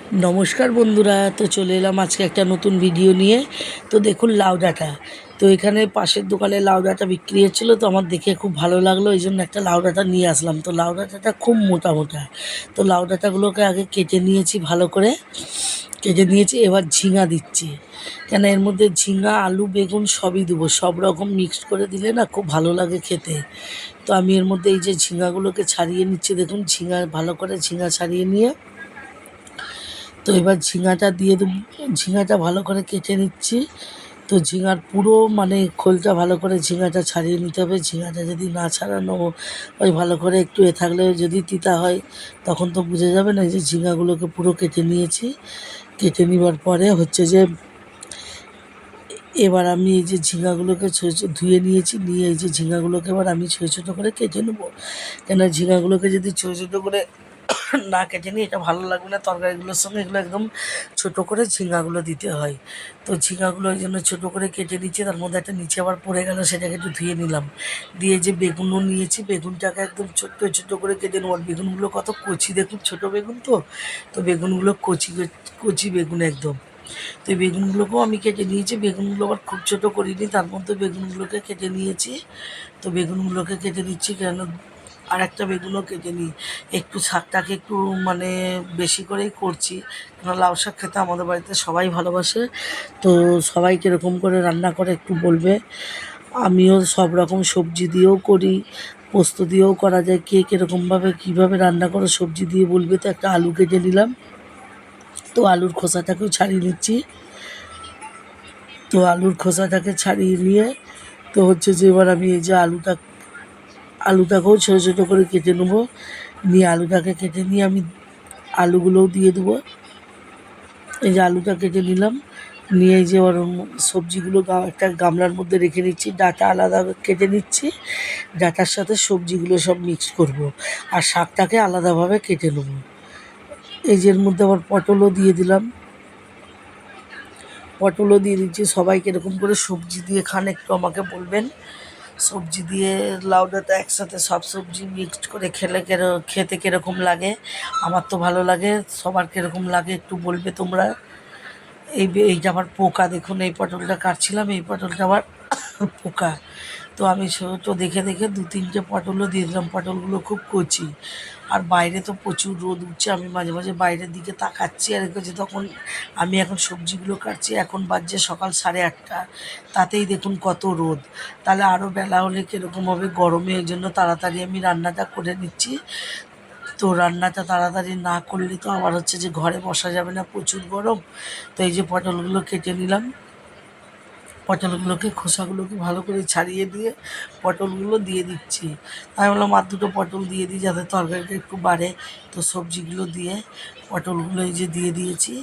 নমস্কার বন্ধুরা, তো চলে এলাম আজকে একটা নতুন ভিডিও নিয়ে। তো দেখুন লাউ ডাঁটা, তো এখানে পাশের দোকানে লাউ ডাঁটা বিক্রি হচ্ছিলো, তো আমার দেখে খুব ভালো লাগলো, এই জন্য একটা লাউ ডাঁটা নিয়ে আসলাম। তো লাউ ডাঁটাটা খুব মোটা মোটা। তো লাউ ডাঁটাগুলোকে আগে কেটে নিয়েছি, ভালো করে কেটে নিয়েছি। এবার ঝিঙা দিচ্ছি, কেন এর মধ্যে ঝিঙা আলু বেগুন সবই দেবো, সব রকম মিক্সড করে দিলে না খুব ভালো লাগে খেতে। তো আমি এর মধ্যে এই যে ঝিঙাগুলোকে ছাড়িয়ে নিচ্ছি, দেখুন ঝিঙা ভালো করে ঝিঙা ছাড়িয়ে নিয়ে তো এবার ঝিঙাটা দিয়ে দেবো। ঝিঙাটা ভালো করে কেটে নিচ্ছি। তো ঝিঙার পুরো মানে খোলটা ভালো করে ঝিঙাটা ছাড়িয়ে নিতে হবে। ঝিঙাটা যদি না ছাড়ানো ওই ভালো করে একটু থাকলে যদি তিতা হয় তখন তো বুঝে যাবে না। এই যে ঝিঙাগুলোকে পুরো কেটে নিয়েছি। কেটে নেবার পরে হচ্ছে যে এবার আমি এই যে ঝিঙাগুলোকে ধুয়ে নিয়েছি, নিয়ে এই যে ঝিঙাগুলোকে এবার আমি ছোটো ছোটো করে কেটে নেবো। কেন ঝিঙাগুলোকে যদি ছোটো ছোটো করে না কেটে নিই এটা ভালো লাগবে না তরকারিগুলোর সঙ্গে। এগুলো একদম ছোটো করে ঝিঙাগুলো দিতে হয়। তো ঝিঙাগুলো ওই জন্য ছোটো করে কেটে নিচ্ছি। তার মধ্যে একটা নিচে আবার পড়ে গেল, সেটাকে একটু ধুয়ে নিলাম। দিয়ে যে বেগুনও নিয়েছি, বেগুনটাকে একদম ছোট্ট ছোট্টো করে কেটে নেব। বেগুনগুলো কত কচি দেখুন, ছোটো বেগুন তো বেগুনগুলো কচি কচি বেগুন একদম। তো এই বেগুনগুলোকেও আমি কেটে নিয়েছি। বেগুনগুলো আবার খুব ছোটো করিনি, তার মধ্যে বেগুনগুলোকে কেটে নিয়েছি। তো বেগুনগুলোকে কেটে নিচ্ছি, কেন আর একটা বেগুনও কেটে নিই। একটু শাকটাকে একটু মানে বেশি করেই করছি, কারণ লাউ শাক খেতে আমাদের বাড়িতে সবাই ভালোবাসে। তো সবাই কীরকম করে রান্না করে একটু বলবে। আমিও সব রকম সবজি দিয়েও করি, পোস্ত দিয়েও করা যায়। কে কীরকমভাবে কীভাবে রান্না করো সবজি দিয়ে বলবে। তো একটা আলু কেটে নিলাম, তো আলুর খোসাটাকেও ছাড়িয়ে নিচ্ছি। তো আলুর খোসাটাকে ছাড়িয়ে নিয়ে তো হচ্ছে যে এবার আমি এই যে আলুটাকেও ছোটো ছোটো করে কেটে নেবো। নিয়ে আলুটাকে কেটে নিয়ে আমি আলুগুলোও দিয়ে দেবো। এই যে আলুটা কেটে নিলাম, নিয়ে এই যে ওর সবজিগুলো একটা গামলার মধ্যে রেখে নিচ্ছি। ডাঁটা আলাদা কেটে নিচ্ছি, ডাঁটার সাথে সবজিগুলো সব মিক্স করব। আর শাকটাকে আলাদাভাবে কেটে নেব। এই যে এর মধ্যে আবার পটলও দিয়ে দিলাম, পটলও দিয়ে দিচ্ছি। সবাই কীরকম করে সবজি দিয়ে খান একটু আমাকে বলবেন। সবজি দিয়ে লাউ ডাঁটা একসাথে সব সবজি মিক্সড করে খেতে কীরকম লাগে। আমার তো ভালো লাগে, সবার কীরকম লাগে একটু বলবে তোমরা। এইটা আবার পোকা, দেখুন এই পটলটা কাটছিলাম, এই পটলটা আবার পোকা। তো আমি ছোটো দেখে দেখে 2-3টে পটলও দিয়ে দিলাম। পটলগুলো খুব কচি, আর বাইরে তো প্রচুর রোদ উঠছে। আমি মাঝে মাঝে বাইরের দিকে তাকাচ্ছি আর যে তখন আমি এখন সবজিগুলো কাটছি। এখন বাজছে সকাল 8:30, তাতেই দেখুন কত রোদ। তাহলে আরও বেলা হলে কীরকম হবে গরমে, এই জন্য তাড়াতাড়ি আমি রান্নাটা করে নিচ্ছি। তো রান্নাটা তাড়াতাড়ি না করলে তো আবার হচ্ছে যে ঘরে বসা যাবে না, প্রচুর গরম। তো এই যে পটলগুলো কেটে নিলাম, পটলগুলোকে খোসাগুলোকে ভালো করে ছাড়িয়ে দিয়ে পটলগুলো দিয়ে দিচ্ছি। আমি বললাম আর দুটো পটল দিয়ে দিই যাতে তরকারিটা একটু বাড়ে। তো সবজিগুলো দিয়ে পটলগুলো এই যে দিয়ে দিয়েছি,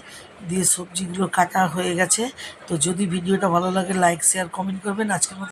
দিয়ে সবজিগুলো কাটা হয়ে গেছে। তো যদি ভিডিওটা ভালো লাগে লাইক শেয়ার কমেন্ট করবেন। আজকের মতো